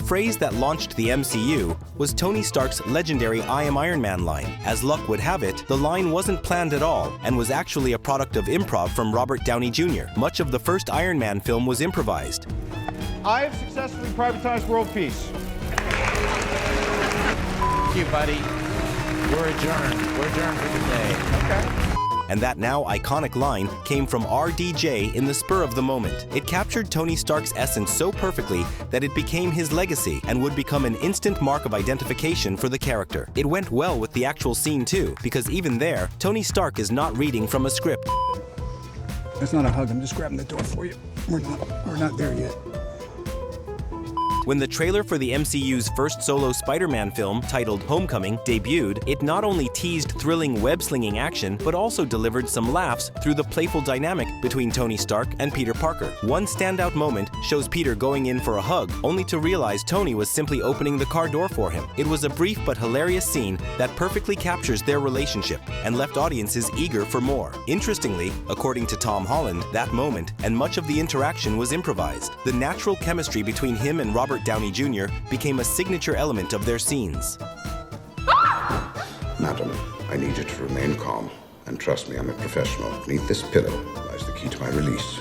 phrase that launched the MCU was Tony Stark's legendary "I am Iron Man" line. As luck would have it, the line wasn't planned at all and was actually a product of improv from Robert Downey Jr. Much of the first Iron Man film was improvised. I have successfully privatized world peace. Thank you, buddy. We're adjourned. We're adjourned for today. Okay. And that now iconic line came from RDJ in the spur of the moment. It captured Tony Stark's essence so perfectly that it became his legacy and would become an instant mark of identification for the character. It went well with the actual scene too, because even there, Tony Stark is not reading from a script. That's not a hug, I'm just grabbing the door for you. We're not there yet. When the trailer for the MCU's first solo Spider-Man film, titled Homecoming, debuted, it not only teased thrilling web-slinging action, but also delivered some laughs through the playful dynamic between Tony Stark and Peter Parker. One standout moment shows Peter going in for a hug, only to realize Tony was simply opening the car door for him. It was a brief but hilarious scene that perfectly captures their relationship and left audiences eager for more. Interestingly, according to Tom Holland, that moment and much of the interaction was improvised. The natural chemistry between him and Robert Downey Jr. became a signature element of their scenes. Madam, I need you to remain calm and trust me, I'm a professional. Beneath this pillow lies the key to my release.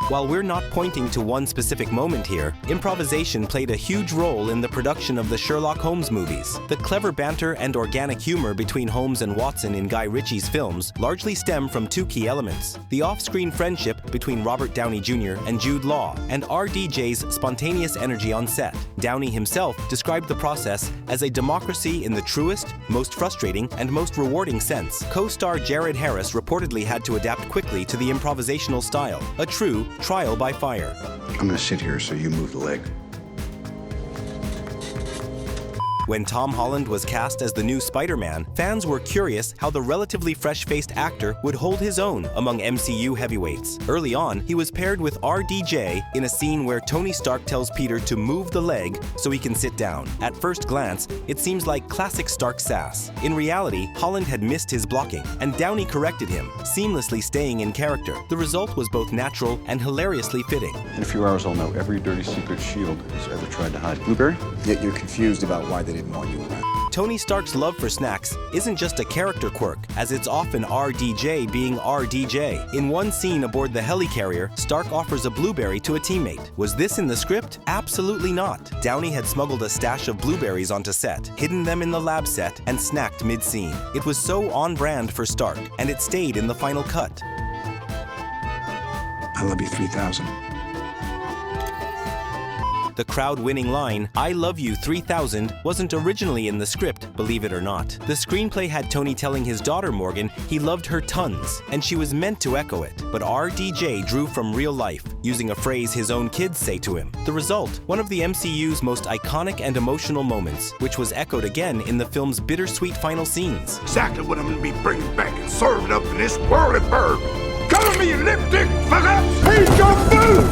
While we're not pointing to one specific moment here, improvisation played a huge role in the production of the Sherlock Holmes movies. The clever banter and organic humor between Holmes and Watson in Guy Ritchie's films largely stem from two key elements: the off-screen friendship between Robert Downey Jr. and Jude Law, and RDJ's spontaneous energy on set. Downey himself described the process as a democracy in the truest, most frustrating, and most rewarding sense. Co-star Jared Harris reportedly had to adapt quickly to the improvisational style, a true trial by fire. I'm gonna sit here so you move the leg. When Tom Holland was cast as the new Spider-Man, fans were curious how the relatively fresh-faced actor would hold his own among MCU heavyweights. Early on, he was paired with RDJ in a scene where Tony Stark tells Peter to move the leg so he can sit down. At first glance, it seems like classic Stark sass. In reality, Holland had missed his blocking, and Downey corrected him, seamlessly staying in character. The result was both natural and hilariously fitting. In a few hours, I'll know every dirty secret S.H.I.E.L.D. has ever tried to hide. Blueberry? Yet you're confused about why they didn't want you around. Tony Stark's love for snacks isn't just a character quirk, as it's often RDJ being RDJ. In one scene aboard the helicarrier, Stark offers a blueberry to a teammate. Was this in the script? Absolutely not. Downey had smuggled a stash of blueberries onto set, hidden them in the lab set, and snacked mid-scene. It was so on-brand for Stark, and it stayed in the final cut. I love you 3,000. The crowd-winning line, "I love you 3000, wasn't originally in the script, believe it or not. The screenplay had Tony telling his daughter Morgan he loved her tons, and she was meant to echo it. But RDJ drew from real life, using a phrase his own kids say to him. The result, one of the MCU's most iconic and emotional moments, which was echoed again in the film's bittersweet final scenes. Exactly what I'm gonna be bringing back and serving up in this whirly bird. Cover me, you lipstick fuck-ups! Eat your food!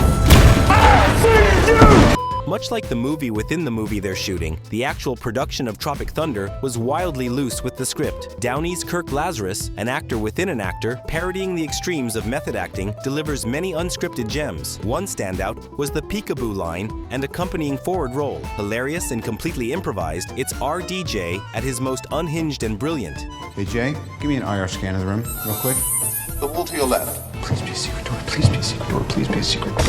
I'll see you! Much like the movie within the movie they're shooting, the actual production of Tropic Thunder was wildly loose with the script. Downey's Kirk Lazarus, an actor within an actor, parodying the extremes of method acting, delivers many unscripted gems. One standout was the peekaboo line and accompanying forward roll. Hilarious and completely improvised, it's RDJ at his most unhinged and brilliant. Hey, Jay, give me an IR scan of the room, real quick. The wall to your left. Please be a secret door, please be a secret door, please be a secret door.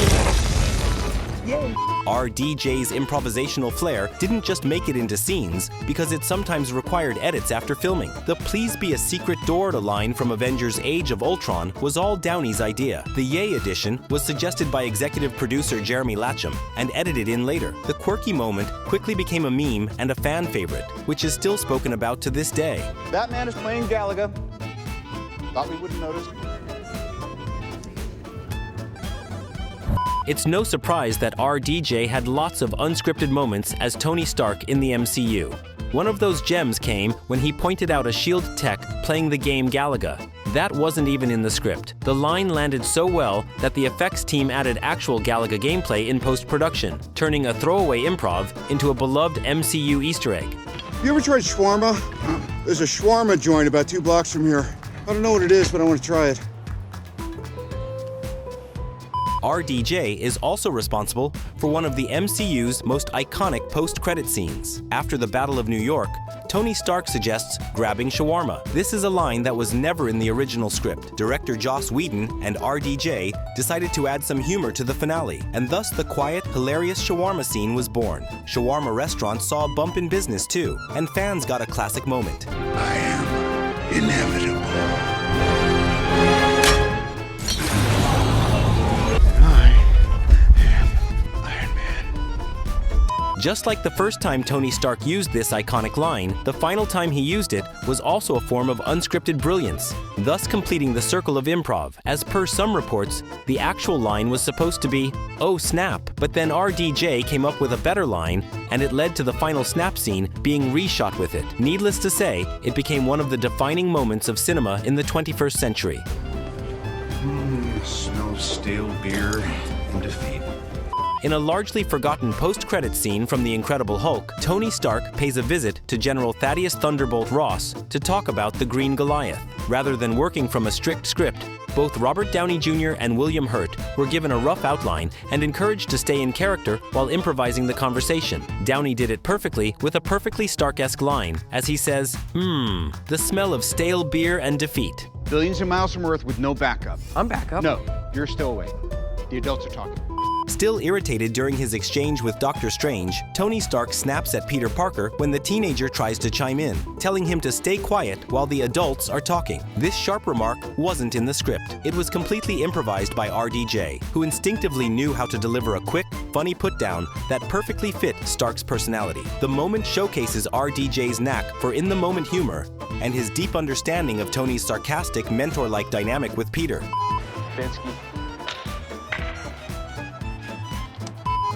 RDJ's improvisational flair didn't just make it into scenes, because it sometimes required edits after filming. The "Please be a secret door" to line from Avengers Age of Ultron was all Downey's idea. The Yay edition was suggested by executive producer Jeremy Latcham and edited in later. The quirky moment quickly became a meme and a fan favorite, which is still spoken about to this day. That man is playing Galaga. Thought we wouldn't notice. It's no surprise that RDJ had lots of unscripted moments as Tony Stark in the MCU. One of those gems came when he pointed out a S.H.I.E.L.D. tech playing the game Galaga. That wasn't even in the script. The line landed so well that the effects team added actual Galaga gameplay in post-production, turning a throwaway improv into a beloved MCU Easter egg. You ever tried shawarma? There's a shawarma joint about 2 blocks from here. I don't know what it is, but I want to try it. RDJ is also responsible for one of the MCU's most iconic post-credit scenes. After the Battle of New York, Tony Stark suggests grabbing shawarma. This is a line that was never in the original script. Director Joss Whedon and RDJ decided to add some humor to the finale, and thus the quiet, hilarious shawarma scene was born. Shawarma restaurants saw a bump in business too, and fans got a classic moment. I am inevitable. Just like the first time Tony Stark used this iconic line, the final time he used it was also a form of unscripted brilliance, thus completing the circle of improv. As per some reports, the actual line was supposed to be, "Oh snap," but then RDJ came up with a better line, and it led to the final snap scene being reshot with it. Needless to say, it became one of the defining moments of cinema in the 21st century. Smells stale beer and defeat. In a largely forgotten post-credit scene from The Incredible Hulk, Tony Stark pays a visit to General Thaddeus Thunderbolt Ross to talk about the Green Goliath. Rather than working from a strict script, both Robert Downey Jr. and William Hurt were given a rough outline and encouraged to stay in character while improvising the conversation. Downey did it perfectly with a perfectly Stark-esque line, as he says, the smell of stale beer and defeat. Billions of miles from Earth with no backup. I'm back up. No, you're still awake. The adults are talking. Still irritated during his exchange with Doctor Strange, Tony Stark snaps at Peter Parker when the teenager tries to chime in, telling him to stay quiet while the adults are talking. This sharp remark wasn't in the script. It was completely improvised by RDJ, who instinctively knew how to deliver a quick, funny put-down that perfectly fit Stark's personality. The moment showcases RDJ's knack for in-the-moment humor and his deep understanding of Tony's sarcastic, mentor-like dynamic with Peter.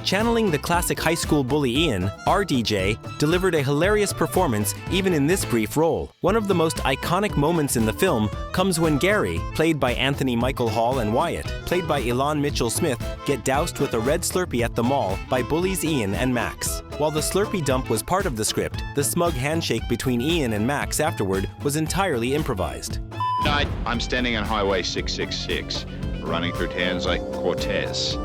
Channeling the classic high school bully Ian, RDJ delivered a hilarious performance even in this brief role. One of the most iconic moments in the film comes when Gary, played by Anthony Michael Hall, and Wyatt, played by Elon Mitchell Smith, get doused with a red Slurpee at the mall by bullies Ian and Max. While the Slurpee dump was part of the script, the smug handshake between Ian and Max afterward was entirely improvised. Tonight, I'm standing on Highway 666, running through towns like Cortez.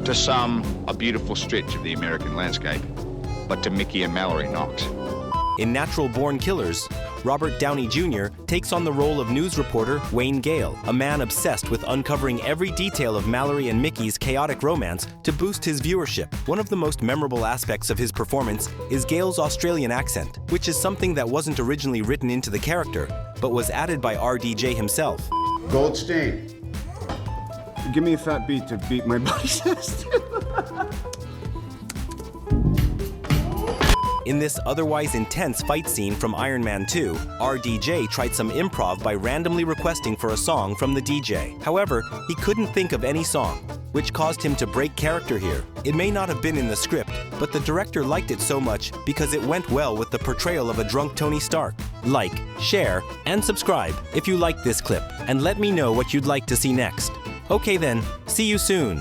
To some, a beautiful stretch of the American landscape, but to Mickey and Mallory, not. In Natural Born Killers, Robert Downey Jr. takes on the role of news reporter Wayne Gale, a man obsessed with uncovering every detail of Mallory and Mickey's chaotic romance to boost his viewership. One of the most memorable aspects of his performance is Gale's Australian accent, which is something that wasn't originally written into the character, but was added by RDJ himself. Goldstein. Give me a fat beat to beat my buddy's chest. In this otherwise intense fight scene from Iron Man 2, RDJ tried some improv by randomly requesting for a song from the DJ. However, he couldn't think of any song, which caused him to break character here. It may not have been in the script, but the director liked it so much because it went well with the portrayal of a drunk Tony Stark. Like, share, and subscribe if you liked this clip, and let me know what you'd like to see next. Okay then, see you soon.